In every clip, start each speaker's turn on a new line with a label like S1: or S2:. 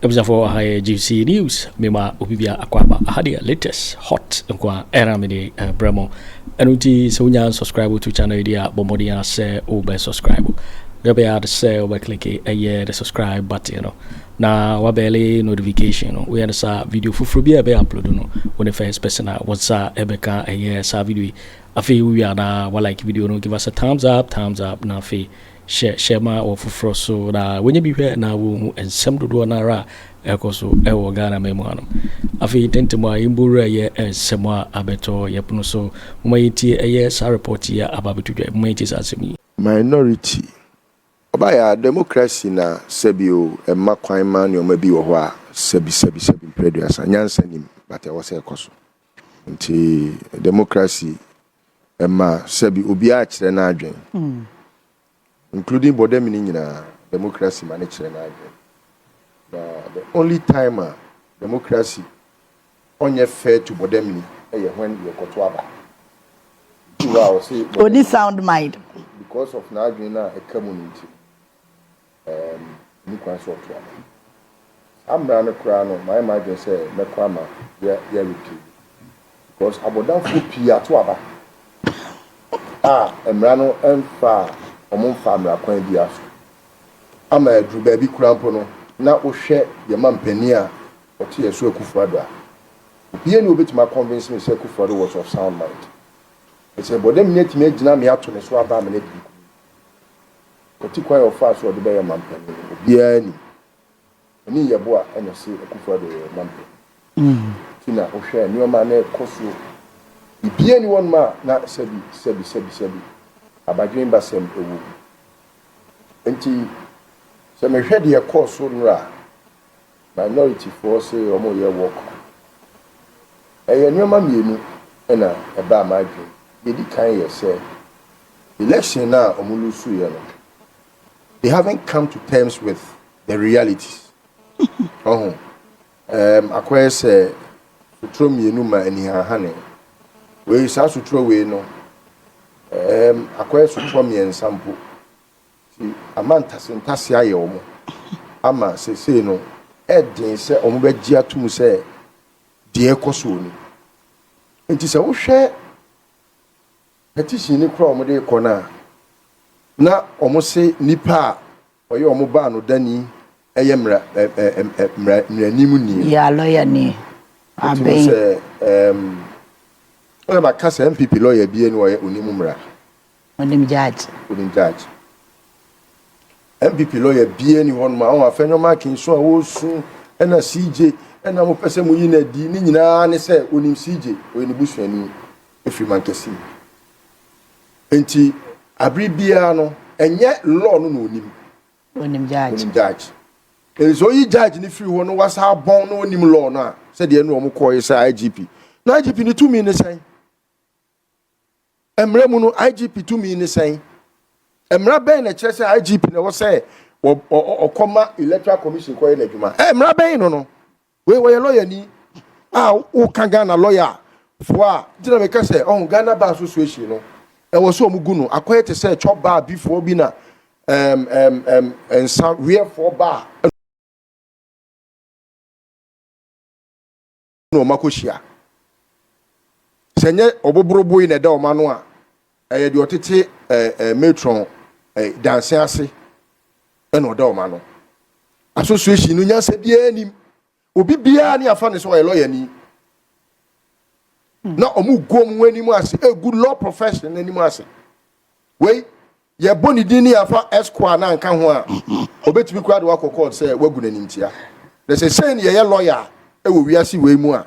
S1: Episode for high GC News. Mema Ubibia Aquaba Hadia latest hot Nkwa Eramide Bremo. Anuti Sunya subscribe to channel idea Bomodia say over subscribe. Maybe I'd say over click a year the subscribe button, you know. Na wabele notification. We had a video for free be upload no. When the first person was Ebeka a year sa video. Afi we are na like video no give us a thumbs up na afi share ma or for so na when you be here na wo and some do na ra ekoso e wo Ghana memo ano afi tentemo imbura ye semwa abeto yepuno so umayiti eye sa report ya ababetudwa umayiti asemi
S2: minority obaya democracy na sebio e makwan man yo mabi wo ho a sebi preduasa nyansa nim but e wo se ekoso nti democracy Emma sebi obi a kire na adwen including bodemini nyina democracy man kire na adwen the only time democracy onye fair to bodemini when you koto aba wow say
S3: only sound mind
S2: because of na adwen na a community ni kwan so to aba amra no kra no my imagine say mekwama ya repeat because abodan fu pia to aba emrano emfa omumfa mra kwan bi aso ama edru ba bi kurampo no na ohwe ye mampani a ote yeso Akufo Addo bie ni obetima convince me say Akufo Addo was of sound mind it's a bodem net me gina me ato ne so aba me na bi oti kwan of fast so de be ye mampani bia ni ye bo a ene say Akufo Addo ye mampani tina ohwe ni o ma na ekoso bie ni won ma na sebi abadwen basem ewu enti se me hwede ye course nra minority for say omo ye work ni ma mienu na eba amadwen ye di kan ye say election na omulusu ye no they haven't come to terms with the realities akwai say utro mienu ma ani hane we sa sutro we no akwai sutro mien sample si amanta sentase aye omo ama sese no edin se omo be gia tum se de ekoso ni enti se wo hwe petition ni kro omo de kona na omo se nipa oye omo ba no dani eye mra nimu ni
S3: ya lawyer ni abe
S2: ma kasa MPP lawyer bi eni wo onimumra
S3: onim judge
S2: MPP lawyer bi eni hon ma on Afenyo Markin so a wo su na CJ na mo pese mo yi na di ni nyina ne se onim CJ oni busuani efiri mankesi enti abri bia no enye law no
S3: onim
S2: judge so yi judge ni free ho no wasa bon no onim law no a se de enu o mo koy se IGP na IGP ni 2 minutes say emre mu no IGP 2 minutes say emra ben na kire say IGP na wo say okoma electoral commission koy na adwuma emra ben no we lawyer ni o kan Ghana lawyer fo a dina me ka say on Ghana Bar Association no e wo so omugu no akoye te say chop bar before bi na and some real for bar no makoshia senye obobrobo yi na da o manu a ye de otete metron danse ase na oda o manu association no nya se bia anim obi bia ni afa ne so lawyer ni na omu gom wanimu ase a good law profession animu ase we ye boni din ni afa esquire na nka ho a obetumi kura de wakokọ se wagu nanimtia de se say ni ye lawyer e wo wiase we mu a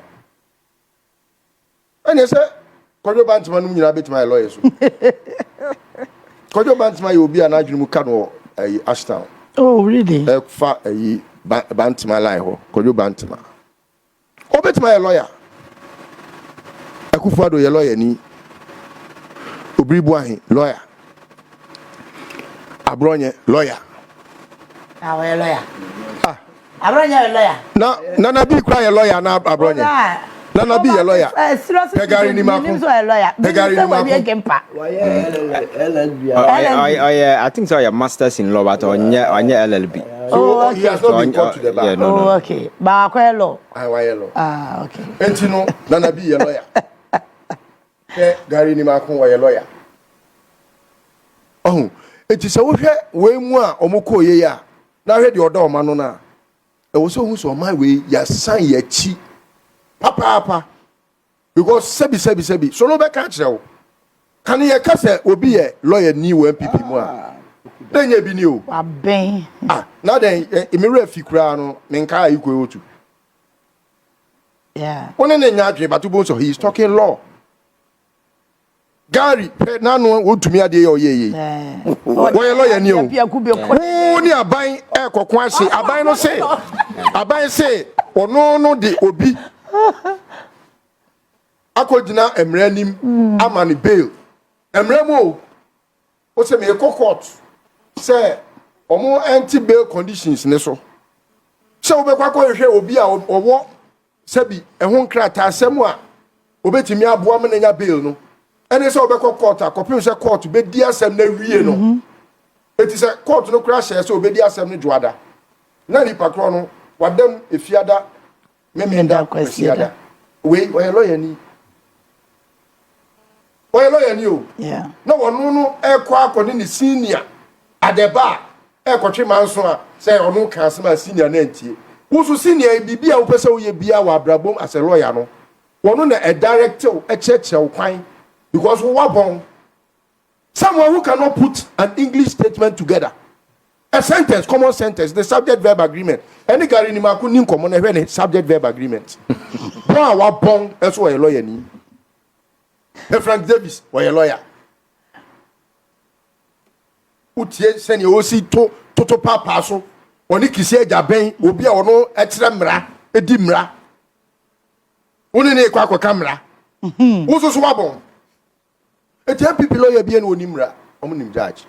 S2: ene se Kojo Bantima no nyina betima lawyer so Kojo Bantima ye obi ana adwene mu ka no Ashtown
S3: oh really
S2: fa Bantima line ho Kojo Bantima obetima lawyer Akufo Addo ye lawyer ni obribu ahin lawyer Abronye lawyer
S3: awe lawyer Abronye lawyer
S2: na bi kwa ye lawyer na Abronye na be a lawyer Pegari ni mako Pegari ni mako
S4: I think so your masters in law but on LLB
S2: So he has not been called to the bar.
S1: Yeah, no,
S3: Oh, okay. Baako law.
S2: Yellow.
S3: Ah, okay.
S2: Entino, Nana be a lawyer. Gary Nimakon, a lawyer. Oh, it is a way more omoko ye ya. Now read your door, Manona. I was almost on my way, ya son ye chi. Papa. Because sebi. So no back catch you. Can you catch will be a lawyer new MPP more? Then you be new.
S3: Abeng.
S2: Now then, Emira Fikrano, Menka, you go to.
S3: Yeah.
S2: One in the but to he's talking law. Gary, none would to me a day or ye. Why a lawyer knew? Oh, near buying air coquancy. I buy no say. I buy say, or no, the obi. I could not emrenim, Amani bail. Emremo, what's a mere cohort? Say, or more anti bail conditions, Neso. So, Kwako will be out or what? Sebi, a home crata, semwa. Obeti me a woman in your bail, no. And it's all back court, a computer court to be dear Sam no. It is a court no crash, so be dear Sam Juada. Nani Pacrono, what them if yada, Memenda, Quesiada. Wait, where a lawyer ni. Where a lawyer knew.
S3: Yeah.
S2: No one, no, air quack on the senior at the bar. Air coaching manson, say, or no cancer, senior Nanti. Who's senior, be a person ye be our brabum as a lawyer, no. One a director, a church or pine. Because we were born. Someone who cannot put an English statement together. A sentence, common sentence, the subject verb agreement. Any guy in the couldn't common any subject verb agreement. Born, we born, that's why a lawyer need. Frank Davis, why a lawyer? Utie send you see to papa so. When you say Jaben, will be our no extra mra, a dimra. Only a quack camera. Who's a swabon? A 10 people lawyer be an unimra, omunim judge.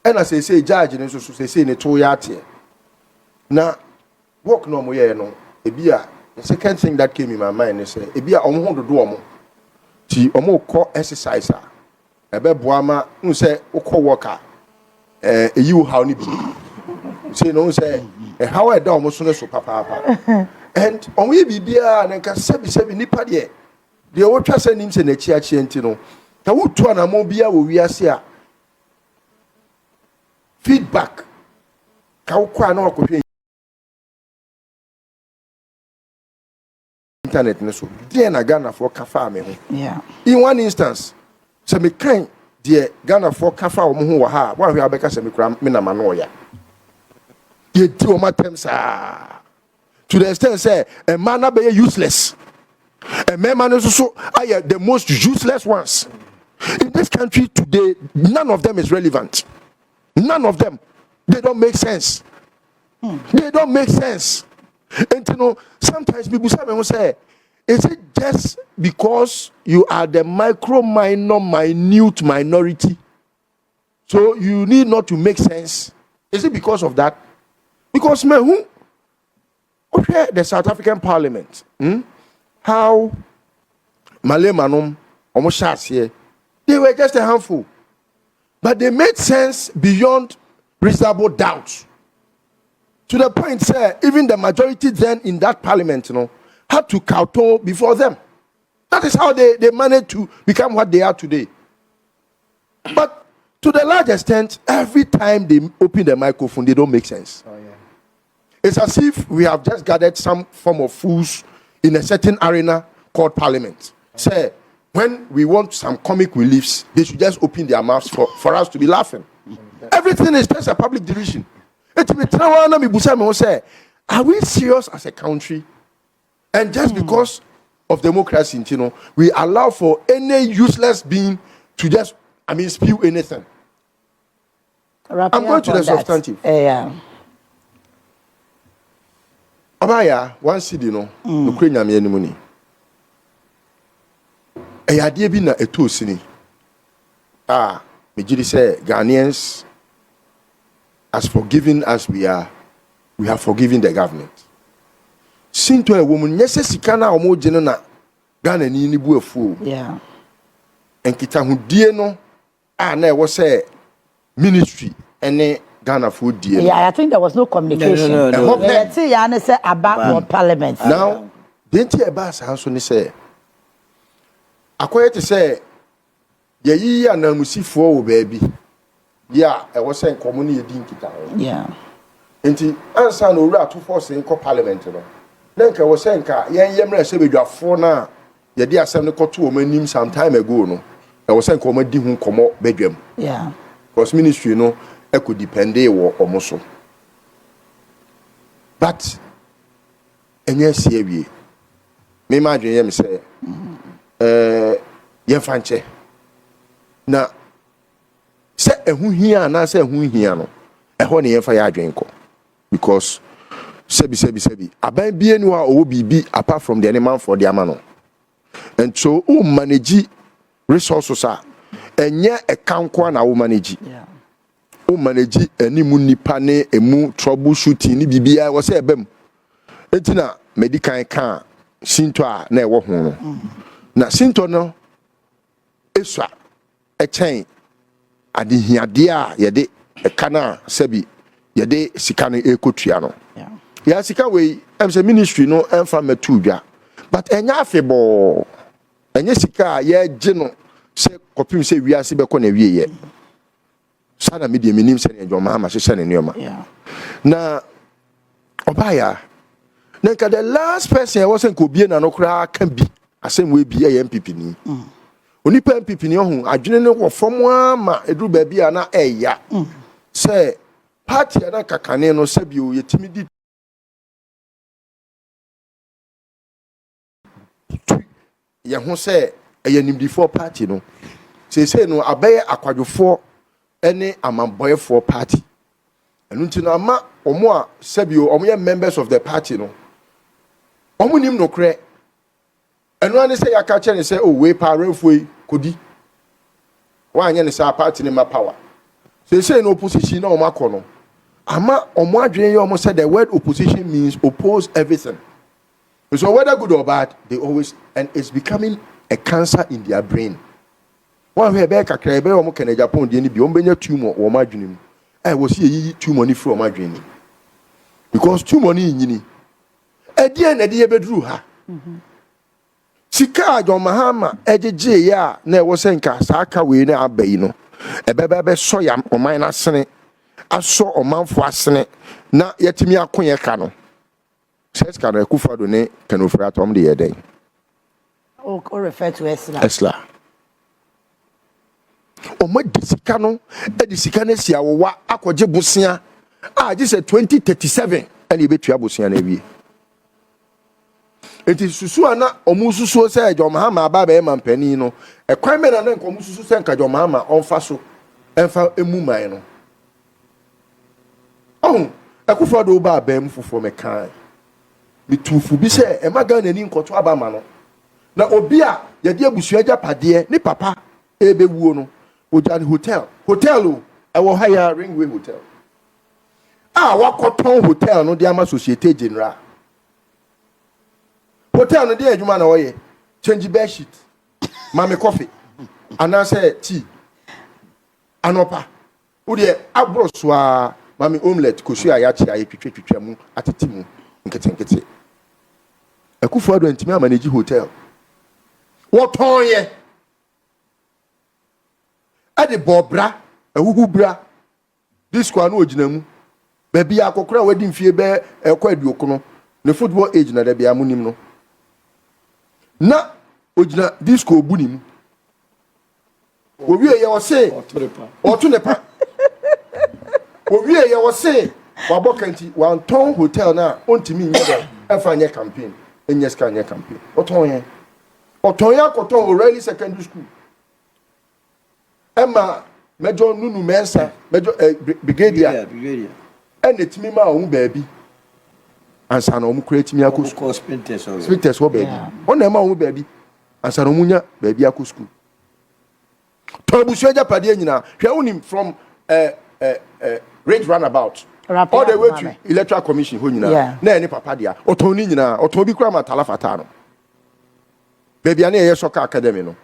S2: And as I say, judge, and so say in a 2 years. Now, walk no more, no. A beer, the second thing that came in my mind is a beer on hold the door. She almost call exerciser. A bed boama, who say, Oko worker, a you how ni be. Say, no, say, how I don't almost so papa. And on we be beer and can sebi nipa de. The old person names in a chiachentino. The wood to an amobia will we are here. Feedback. Kaukano could internet neso. Dear na Ghana for Kafa me.
S3: Yeah.
S2: In one instance, some kind dear Ghana for Kafa or Muha, while we are because of Mina Manoya. Ye do my temps to the extent say a man be useless. A man is also the most useless ones. In this country today, none of them is relevant. None of them. They don't make sense. They don't make sense. And you know, sometimes people say, is it just because you are the minute minority? So you need not to make sense? Is it because of that? Because man, the South African Parliament, how Malay Manum almost here, they were just a handful. But they made sense beyond reasonable doubt. To the point, sir, even the majority then in that parliament, had to kowtow before them. That is how they managed to become what they are today. But to the large extent, every time they open the microphone, they don't make sense. Oh, yeah. It's as if we have just gathered some form of fools in a certain arena called parliament. Say, when we want some comic reliefs, they should just open their mouths for us to be laughing. Everything is just a public derision. Are we serious as a country? And just because of democracy, we allow for any useless being to just, spew anything. I'm going to the substantive.
S3: Yeah.
S2: Abaya, one city, Ukraine, me any money. A idea be na eto sini. Me jiri say Ghanaians, as forgiving as we are, we have forgiven the government. Sin to a woman, sika na omo jeno na Ghana ni bu afu.
S3: Yeah.
S2: En kita hu die no na e wo say ministry ene Ghana food deal.
S3: Yeah, I think there was no communication.
S2: No.
S3: Let's say you say about parliament.
S2: Now, didn't you pass answer ni say? Akoye to say, ye anamusi for baby. Yeah, I was saying community dinkita.
S3: Yeah.
S2: Enti ansa no Ato Forson ko parliament no. Then I was saying ka yemre se bedwafo na ye di asem ne koto o manim some time ago no. I was saying come di hu komo bedwam.
S3: Yeah.
S2: Because ministry no e could depend wo omo so. But enye sie wie. Me ma dwen ye me say ye fanche. Na se ehu hia na se ehu hia no. Eho ne ye fa ya adwen ko. Because sebi aban bie ni wa owo bibi apart from the animal for the amano. And so o manage resources are enye ekanko na o manage.
S3: Yeah.
S2: O manage enimu nipa ne emu troubleshooting ni bibia wo se ebem. Entina medical kan sinto a na ewo ho no. Na sinto no eswa echen adihiade a ye de ekana sebi yede sika no ekotua no.
S3: Yeah.
S2: Ya sika we am say ministry no emfa matu dwa. But enya afebo. Enya sika ye gye no se kopim se wiase be ko na wie ye. Sana media minim se ne John Mahama se ne nioma.
S3: Yeah.
S2: Na obaya. Na ka the last person was en ko bie na no kra kan bi. Asem we bi ye MPP ni. Onipa MPP ni ohun adwene ne wo fom ama edru ba bia na eya. Say party na kakane no sabio yetimi di ye ho se eyanimdifo party no say no abaye akwadwofo ene amamboyefo party enu nti na ama omo a sabio omo ye members of the party no omo nim no kre enu ane say yaka chere say oh we paremfo kodi wa anya ne say party ne ma power say no opposition na omo akono ama omo adwene ye omo say the word opposition means oppose everything. So whether good or bad, they always, and it's becoming a cancer in their brain. One way back, a crab, or Kennedy Agyapong, the Bawumia tumor or my dream. I was here too money from my dream. Because too money in ye. At the end, a dear bedrew her. Sika John Mahama, Eje, ya, ne was saying, Saka, we ne abayno. A baby soyam or mine as sene. I saw a man for sene. Na yet me a queen cano. Says can Akufo Addo ne Ken Ofori Atta the day.
S3: Oh, refer to Esla.
S2: Esla. O ma disika no, e disika na sia wo wa akwaje bosia. Ah, this is 2037 and e betua bosia na wie. Enti susu ana omu susu se John Mahama aba be mampani no. E kwan me na na nkomu susu se nka John Mahama onfa so. Enfa emu man no. Oh, Akufo Addo ba ba mu fofo me kan. Mitufu bi se e maga na ni nkoto abama no na obi a ye de abusua japade ni papa ebewuo no oja hotel o e wo higher ringway hotel wakoton hotel no de ama societe general hotel no de adwuma na woye change bed sheet mame coffee anase tea anopa wo de abroso a mame omelette kosu ayachi ayetwetwetwa mu atete mu nkete Akufo Addo ntimi amanage hotel. What on ye? Ade bobra, ehugu bra. This kwa no oginamu. Baby akokora wadi mfie be ekwa aduoko no. Ne football age na da bia munim no. Na ogina disco obunim. Owie ye wo se oto ne pa. Owie ye wo se wabokanti wan ton hotel na ontimi nyeda efanye campaign. Enyes kanye campaign. Otonye koton O'Reilly Secondary School. Emma Major Nunu Mensa, Major Brigadier. And it's me ma own baby. And san omu create me ako school. Spinters wo baby. On ema omu baby. And san omunya baby ako school. Tobusu Japade nyina. Hwe unim from range roundabout. All the way to electoral commission ho nyina. Na ene papa dia. Oton ni nyina, oton bi kura ma talafata no. Baby ane ye soccer academy no.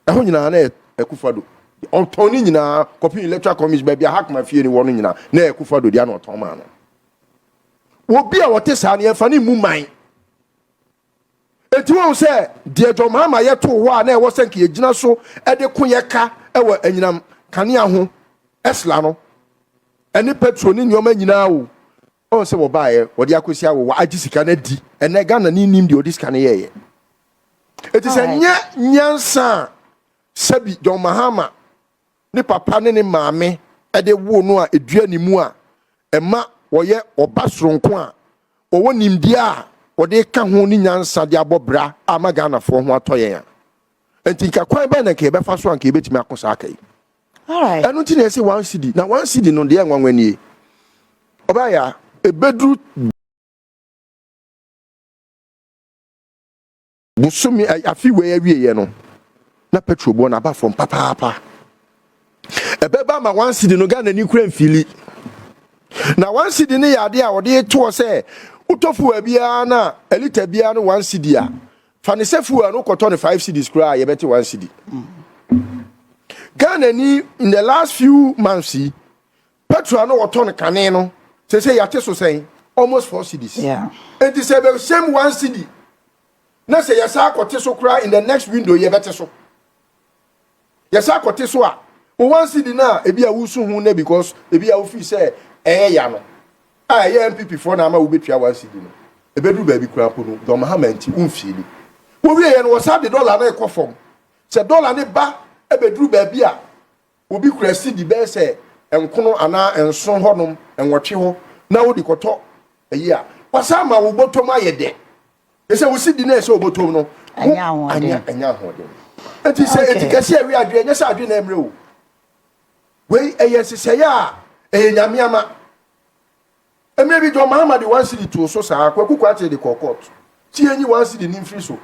S2: Ho nyina na Akufo Addo Ontoni nyina copy electoral commission baby hack my fie ni wono nyina na Akufo Addo dia na otoma no wo bia wote sa na fa ni mu man enti won se de Mahama ye to ho a na e wo senke ye gina so e de ko ye ka e wo anyinam kane ho esla no ene petro ni nyoma nyina wo on se wo ba ye wo de akosi awo wa agisika na di ene Ghana ni nim de odisika na ye enti se nyansa sabi John Mahama ni papa ne maame e de wo no a edua ni mu a ema wo ye oba soronko a owo nimdia a wo de ka ho ni nyansa de abobra ama Ghana fo ho atoyen a enti ka kwan ba na ke be fa so an ke betimi akosa akai
S3: all right
S2: enu ti na say one cedi na one cedi no de enwanwani oba ya ebedru busumi afi we awie no na petrol bo na ba from papa ebeba ma one cedi no Ghana ni kura mfili na one cedi ne yade a wode to se utofu abia na elita bia no one cedi a fa ne sefu a no koto ne 5 cedis kura ye beti one cedi Ghana ni in the last few months petrol no woto ne kane no say yate so saying almost 4 cedis
S3: yeah
S2: and this same one cedi na say yasa akote so kura in the next window ye beti so yasa akote so a one cedi na ebi a wusu hu na because ebi a ofi say ya no ye MPP for na ma wo betua one cedi no ebedu ba bi kura po no do Mahama nti umfili wo wie ye no wo sa de dollar na ekofom say dollar ne ba ebedru ba bi a obi kura cedi be say enkono ana enson honom enwotwe ho na wo di koto eyi a wasa ma wo botom ayede e say wo cedi na e say wo botom no anya ho de enti say etikasi awi adwe nya say adwe na emre o we eyesese ya nyame ama emre bi do Mahama de one cedi to so sa Kweku Kwate de court ti enyi one cedi ni mfiri so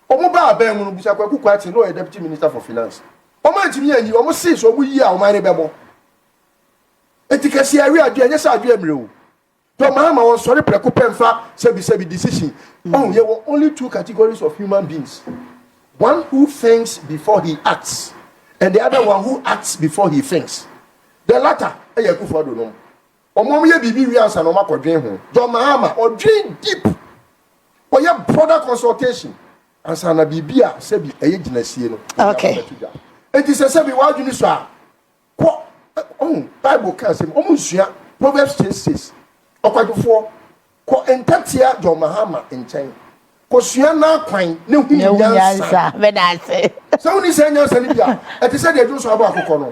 S2: omo ba aban mu no bisa Kweku Kwate no deputy minister for finance omo antimi enyi omo sei so omo yi a oman ne bebo etikasi awi adwe nya say adwe emre o do Mahama won sori preko pemfa sebi decision oh ye were only two categories of human beings, one who thinks before he acts and the other one who acts before he thinks. The latter, Akufo Addo no. Omo ye bibi wi ansa no makodwen ho. Do Mahama or dream deep. Or ye broader consultation. Ansa na bibi a sebi eye ginasie no.
S3: Okay.
S2: It is a sebi wa dwuni so a. Ko Bible can say omo sua Proverbs 6. Okwadufo ko entatia do Mahama nchen. Ko sua na kwan ne hu nyansa.
S3: Bedase.
S2: So ni say nyansa ni bia. E te say de do so aba akoko no.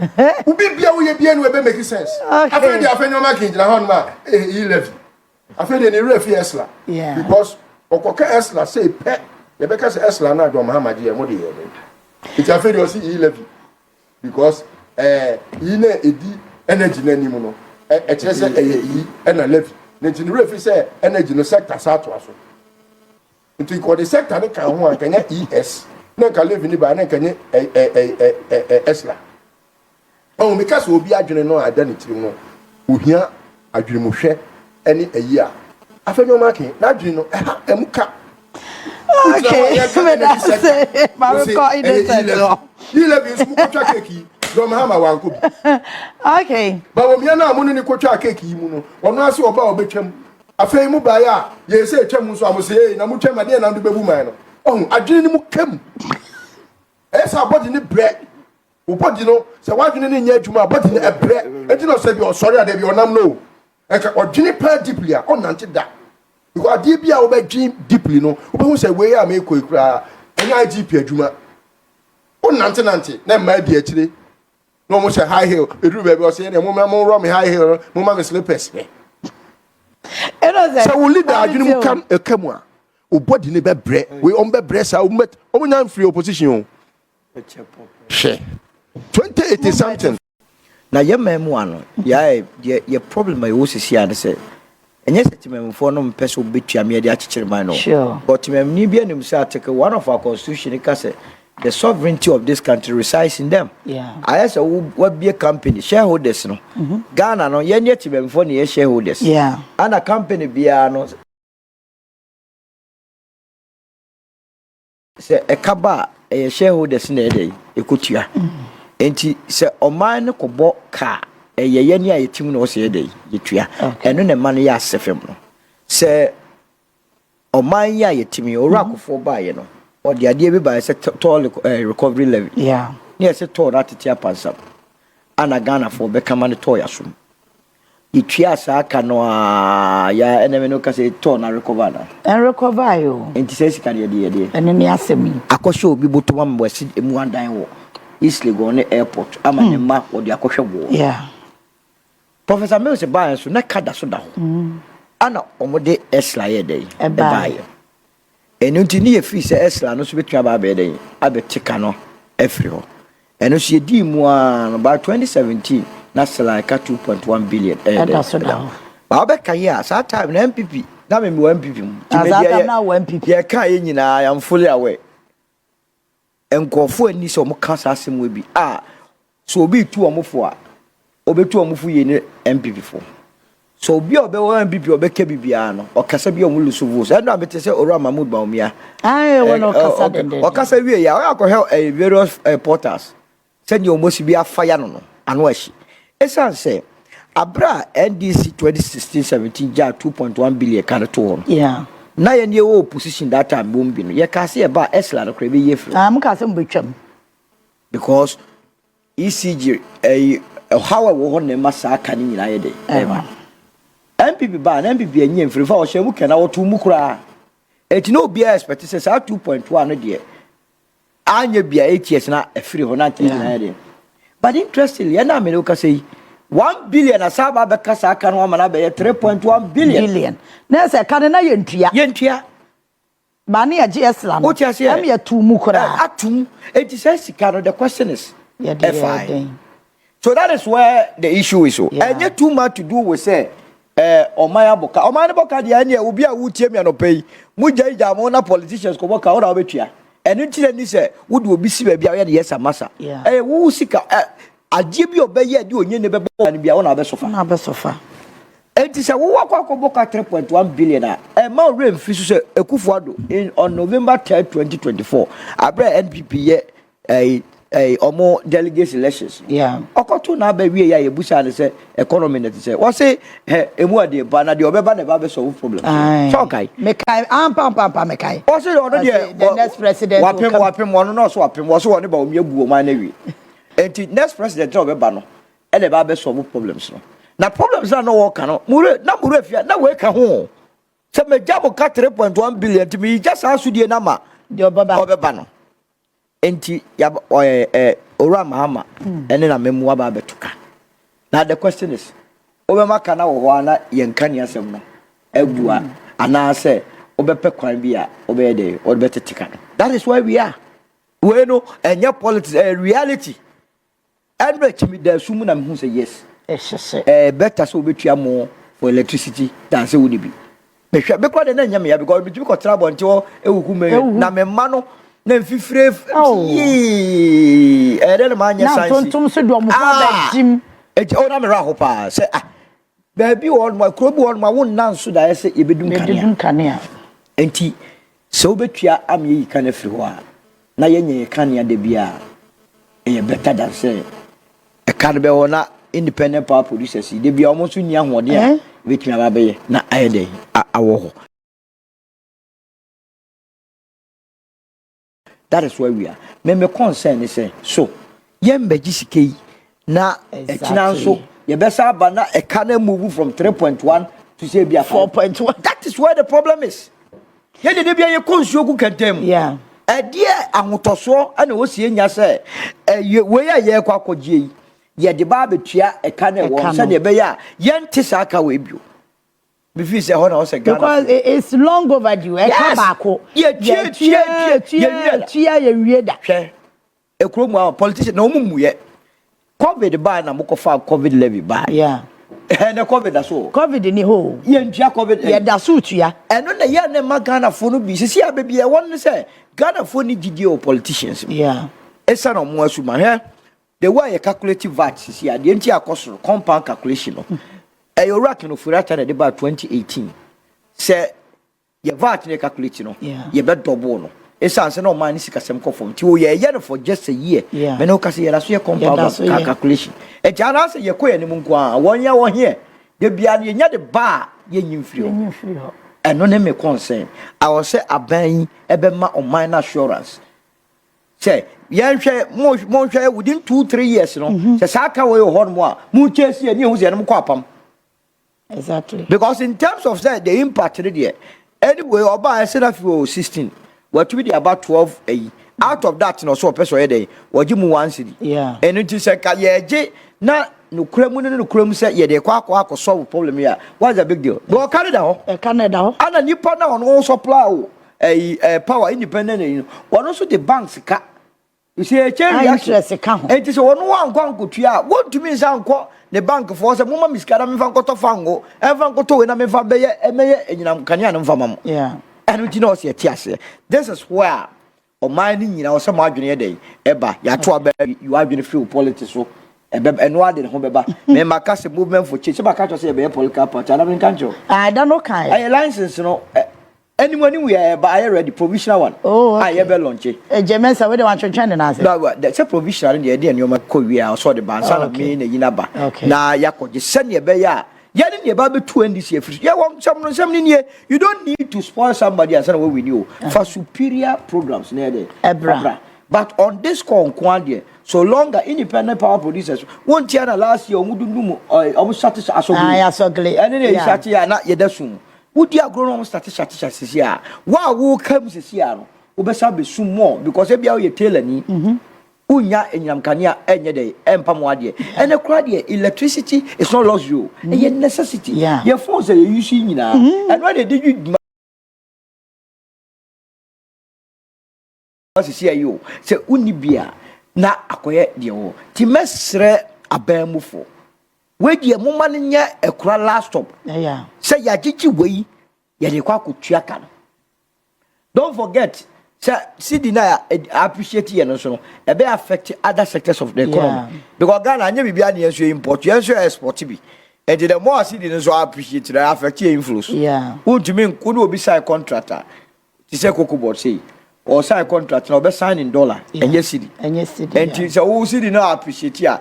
S2: Ubi bia wo ye bia no e be make sense. Afenyo de Afenyo Markin na hon ma e levy. Afenyo ni refi esla.
S3: Yeah.
S2: Because okoka esla say pe ye be ka say esla na do Mahama je e mo de ye. It Afenyo si e levy. Because yi na edi energy na nimu no. E chere say yi e na levy. Nti ni refi say energy no sector sa to aso. Nti ko the sector ne kan ho an kanya ES. Na ka levy ni ba na kanya esla. Oh, because obi adwene no ada ne tiri no. Ohia adwene mu hwe ene ayi a. Afenyo Markin na adwene no emuka.
S3: Okay,
S2: He levy is mu kwatwa keki. Do Mahama wanko bi.
S3: Okay.
S2: Bawumia na amunu ni kwatwa keki mu no. Ono ase oba obetwam. Afei mu ba ya ye se twam so amose na mu twam ade na ndo bebu man no. Oh, adwene ni mu kam. Esa body ni bre. O body no se wadwene ni nya adwuma body ni ebre. Enti no se bi o sorry ade bi onam no. Enka odwene pa deeply a onante da. Because ade bi a wo be dream deeply no. Wo be hu se we ya me koikura. Enya IGP adwuma. Onante na ma di akire. No mo say high heel. Edu baby o say na mo ro me high heel, mo ma me slippers. So we lead the adwene mu kam ekamu a. O body ne be bre. We on be bre sa o nya free opposition. 2080 something.
S4: Na ye memu ano ye problem I wo sisi ade se enye setimem fo no mpese obetua me de akyekyere man no
S3: sure
S4: but mem ni bia nim say article 1 of our constitution ka say the sovereignty of this country resides in them.
S3: Yeah.
S4: I say we be a company shareholders no. Ghana no ye nye timem fo ne shareholders.
S3: Yeah.
S4: And a company bia no say e kaba shareholders na dey ekotua. enti se oman ko bo ka ye ne ayetim no se dey yetua eno ne man ya asefem no se oman ya yetimi owura Akufo ba ye no o de ade bi ba se toll recovery levy ne se Tórn atete apansam ana Ghana for be kama ne to yasum yetua sa aka no ya eneme no ka se Tórn na recover na
S3: en recover yo
S4: enti se sika de
S3: ene ne asemi
S4: akosho obi botoma mbwasi emu andan wo East Legon airport ama ne ma o de akohwe wo Professor Mills ba so na kada so da ho ana omode esla ye dey e ba ye enu ntini ye fi se esla no so betua ba be dey abetika no efri ho enu so ye di mu an by 2017 na sala ka 2.1 billion
S3: da so da ho
S4: ba be ka ye sa time na MPP na me 1 MPP mu
S3: time na 1 MPP
S4: ye ka ye nyina I am fully aware enkofo ani so mo ka sa asem we bi so obi tu omofo a obetu omofo ye ne MPP fo so obi obe wa MPP obeke bibia no okasa bi omulu so vote and am bete se ora Mahamadu Bawumia
S3: wono okasa dende
S4: okasa wie ya o akohwe various portals send you almost be afire no ano ashi esan se abra NDC 2016-17 ja 2.1 billion kan to na ye ne wo opposition that time bombi no ye ka se e ba esla no kra be ye free
S3: am ka se mbetwam
S4: because ECG how we ho ne masa aka ni nyina ye de MPP ba na MPP enye mfiri fa o hye mu kana wo to mu kura eti no obi expect say 2.1 no de anya bia ATS na afiri ho na ntena na ye de but interestingly na me no ka say 1 billion asaba be kasa aka no ma na be 3.1 billion
S3: na se ka na yentua ba na ye GS la no am ye tu mu kura
S4: atum eti say sika no the question is so that is where the issue is so and yet too much to do with say omaya boka de anya obi a wutie me no pay mu jaija mo na politicians ko boka ora obetua enu ntire ni se wo de obi si ba bia ye yes amasa wo sika agye bi obeye de onye ne bebo na bia wo na besofa enti se wo wakwa boka 3.1 billion ma rem fi so se Akufo Addo on November 3rd 2024 abra NPP ye omo delegates elections okoto na ba wie ya ye busa ne se economy net se wo se emu ade ba na de obeba ne ba be solve problem so okay
S3: mekai pam mekai
S4: wo se ono de
S3: the next president
S4: wapem ono no so wapem wo so woni ba omia gu o ma na wi enti next president obeba no e le ba be solve problems no na problems na no work no mure afia na we ka ho se me jabo ka 3.1 billion to me just asudie na ma
S3: de obeba
S4: no enti ya ora mahama ene na memu aba betuka na the question is obema kana wo ana yenka ne asem no agua ana se obepe kwan bia obede obetetika that is why we are we know enya politics reality and rich me there sumu na me say yes better so obetua more for electricity than say we be behwe be kwa de na nya me ya because be ko trabo nti wo ewuku me na me ma no na fifire ere ma anya sansi na tontom so do mo fa jim na me ra ho pa say baby won ma krobi won ma won nan so da say ebedum kania enti so betua am yi kan afiri ho a na yenye kania de bia e better than say e kan be wona independent power producers de bia omo so nia hoode a betua ba be na ayede awo ho. That is where we are. Me concern is say so. Yembe gisike na etina so ye besa aba na e can move from 3.1 to say bia 4.1. That is where the problem is. Ye de bia ye konsuo ku kantem.
S3: Yeah.
S4: E die ahotoso ana wo sie nya say we ye kwakogie ye de ba betua e can e won say de be ya ye ntisa aka we bio. Before say ho na o say Ghana
S3: because it's long overdue e ka baako
S4: ye wie
S3: da
S4: hwe e kro mu politician na o mu ye covid ba na mo ko fa covid levy ba na covid da so
S3: covid ni ho
S4: ye ntua covid
S3: ye da so tua
S4: eno na ye na ma Ghana fo no bi sisi abebi e won say Ghana fo ni gidi o politicians esa na mo asuma he the way you calculate VAT sisi ade nti akosoro compound calculation no Ken Ofori Atta na de ba 2018 say ye VAT ne calculate no ye be double no esanse na oman sika sem kofom ti o ye for just a year me no kase ye la so ye compound calculation e jana se ye koye ni mu nko a wonye wo here de bia na ye nya de ba ye nyimfiri ho eno ne me concern I was say aban ebe ma oman assurance say yanhwe mo hwe within 2-3 years no say saka we ho no a mu chase ye ni hu se no ko apam
S3: exactly
S4: because in terms of say the impact there anyway oba I said that for 16 what we dey about 12 out of that no so person ye dey waji mu 1 cedi and it is say ka ye je na no kuramu say ye dey kwa solve problem here what's the big deal go Canada ho ana nipa na on supply power independent you one also the banks ka you see change
S3: interest ka ho
S4: it is one nkotua what to me say nko the bank for say mama miskara me fa nkoto fango e fa nkoto we na me fa beye emeye enyinam kania no mfa mam and you know say tiase this is where o man ni nyina o say mo adwene dey eba ya to aba you adwene free politics so eno ade ho beba me makase movement for change ba ka to say be political party ana me kan jo
S3: I don't know kind
S4: I license no anyone we are buy ready provisional one I ever launch it
S3: Jemensa we dey wan twetwe na say
S4: no that's a provisional dey dey nyoma ko wi a so the bansa na me na yina ba na yakoje sene be ya ya ne ba be 2 this year ya won some ni you don't need to spoil somebody as we knew for superior programs na dey ebra but on this conquan there so longer independent power producers won tia na last year omudundum omusate
S3: asogle
S4: ene ne shate ya na yedasum wudi agronom statistics here wa wo kam sisia no wo be sabe sum more because e bia wo ye tailor ni unya enyam kania enye dey empam wade ene kura de electricity is not luxury e necessity your phones are you use nyina and when they did you sisia you say uni bia na akoye de wo ti mesre abamufo we die moma ne nya ekura last stop say ya gichi we ya de kwa kutua ka no don't forget say city na appreciate ye no so no e be affect other sectors of the economy because Ghana anya bibia na yenso import yenso export bi and the more city no so appreciate that affect your influence wontumi nko no obi sign contractor ti say kokobot say or sign contract na obi sign in dollar enye city
S3: and
S4: say wo city na appreciate ya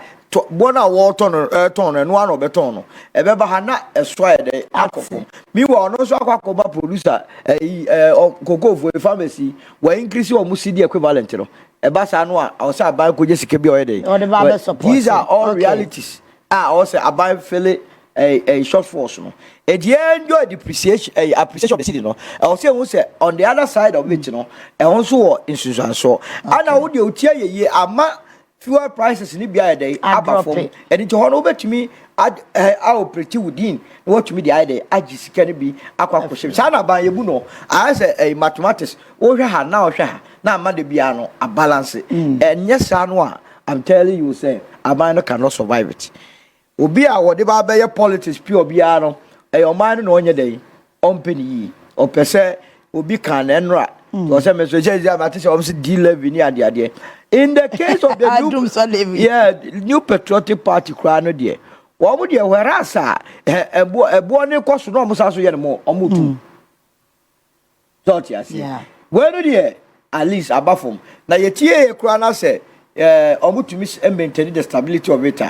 S4: bona water Tórn no one obeton no ebeba ha na eswa de akofo mi wo no so akwakoba producer kokofo pharmacy we increase o mu CD equivalent no eba sa no a o sa ban ko je sike bi o ye de these are all realities o say aban fele a short force no e dey enjoy depreciation appreciation of the city no o say who say on the other side of it no e won so insuranso so ana wo de otia ye ama fuel prices ni bia dey abafom and to hono betumi operate within what to me the idea agisika ni bi akwakohye sa na ban yebu no I say mathematics wo hwe ha na wo hwe ha na ama de bia no a balance enye sa no a I'm telling you say aban no cannot survive it obi a wo de ba be politics pure bia no oman no onye dey ompeni o pese obi kan enra so say me so je say o say D11 ni ade in the case of the new patriotic party crowd no there wo mo there whereas ebo ne koso no mo saso ye no mo tu so tia see we no there at least abafom na ye tie ye crowd na say omutumi maintain the stability of it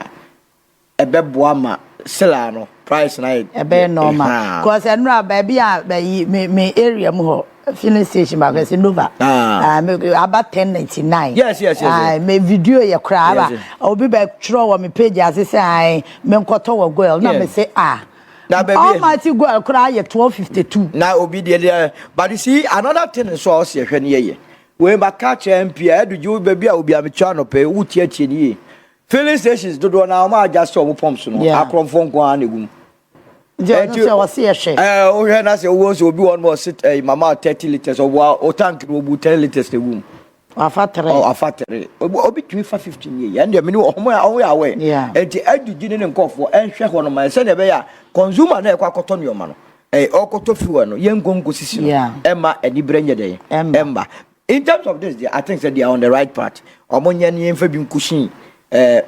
S4: ebeboa ma sela no price na
S3: ebe normal cause enra baby me area mu ho filling station ba kwese nova about 1099
S4: yes
S3: me video ye kra ba obi be tro wo me page asese ai me nkoto wo girl na me say
S4: na baby
S3: almighty girl kra ye 1252
S4: na obi de but you see another thing so o se hwe ne ye we ba catch MP eduju baby a obi amecha no pe wuti achi ni filling stations dodo na ma adjust o pumps no akromfo nko anegum
S3: je was here she
S4: o hwe na se wo so obi won mo sit mama 30 liters o tank no bu 10 liters the room afatere obi tumi fa 15 ye and me no o ya we enti aduji ne nkofo enhwe ho no ma se ne be ya consumer na ekwakoto no ma no okoto fiwa no yen gongo sisi no ema anibre nye dey emba in terms of this I think that they are on the right path omonye ne yemfa bi nkushin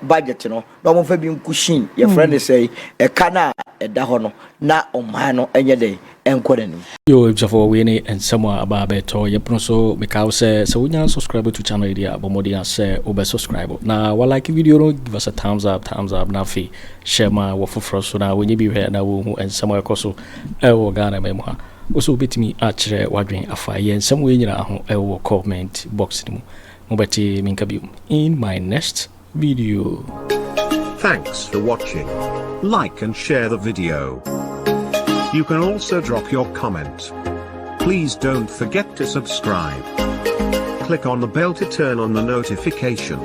S4: budget no na omonfa bi nkushin your friend say kana eda ho no na oman no enye dey enkodeni
S1: yo if for we and somewhere about beto ye so because so we can subscribe to channel area bomodi say obe subscribe na wa like video no give us a thumbs up na fi share my wo for so na when you be here na wo and somewhere koso e wo Ghana memo ha also betimi achere wadwen afa ye somewhere nyina ho e wo comment box ni mo beti minka bi in my next video.
S5: Thanks for watching. Like and share the video. You can also drop your comment. Please don't forget to subscribe. Click on the bell to turn on the notification.